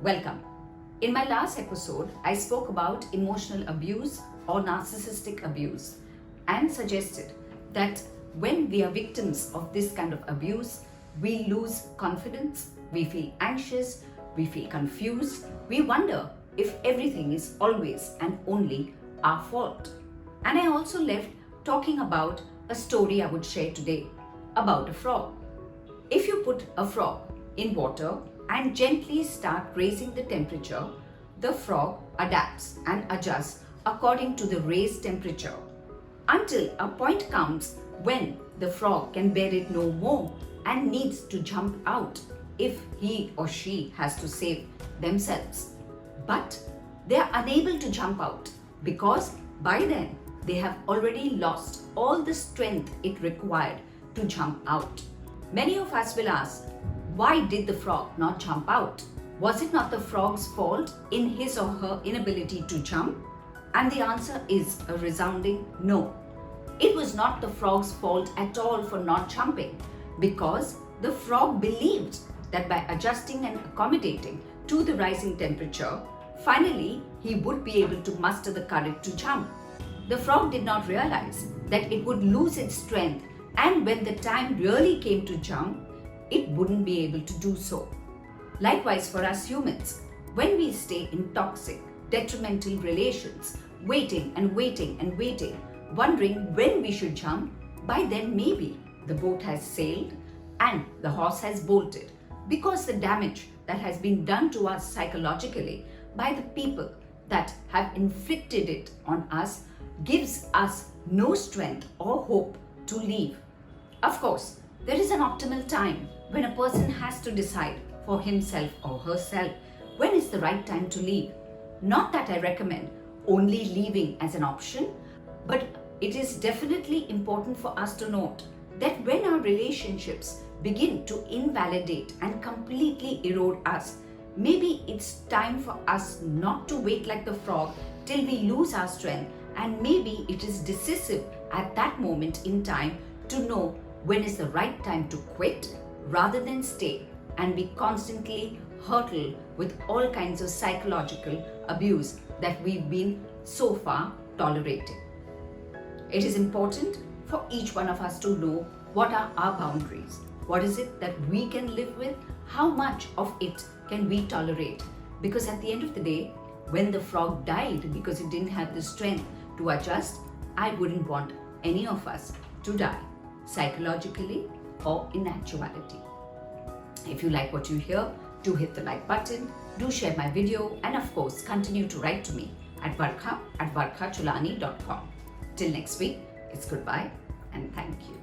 Welcome. In my last episode, I spoke about emotional abuse or narcissistic abuse and suggested that when we are victims of this kind of abuse, we lose confidence, we feel anxious, we feel confused, we wonder if everything is always and only our fault. And I also left talking about a story I would share today about a frog. If you put a frog in water and gently start raising the temperature, the frog adapts and adjusts according to the raised temperature until a point comes when the frog can bear it no more and needs to jump out if he or she has to save themselves. But they are unable to jump out because by then they have already lost all the strength it required to jump out. Many of us will ask, why did the frog not jump out? Was it not the frog's fault in his or her inability to jump? And the answer is a resounding no. It was not the frog's fault at all for not jumping, because the frog believed that by adjusting and accommodating to the rising temperature, finally he would be able to muster the courage to jump. The frog did not realize that it would lose its strength, and when the time really came to jump, it wouldn't be able to do so. Likewise for us humans, when we stay in toxic, detrimental relations, waiting and waiting and waiting, wondering when we should jump, by then maybe the boat has sailed and the horse has bolted, because the damage that has been done to us psychologically by the people that have inflicted it on us gives us no strength or hope to leave. Of course, there is an optimal time when a person has to decide for himself or herself when is the right time to leave. Not that I recommend only leaving as an option, but it is definitely important for us to note that when our relationships begin to invalidate and completely erode us, maybe it's time for us not to wait like the frog till we lose our strength, and maybe it is decisive at that moment in time to know when is the right time to quit rather than stay and be constantly hurtled with all kinds of psychological abuse that we've been so far tolerating. It is important for each one of us to know what are our boundaries. What is it that we can live with? How much of it can we tolerate? Because at the end of the day, when the frog died because it didn't have the strength to adjust, I wouldn't want any of us to die, psychologically or in actuality. If you like what you hear, do hit the like button, do share my video, and of course continue to write to me at varkha@varkhachulani.com. Till next week, it's goodbye and thank you.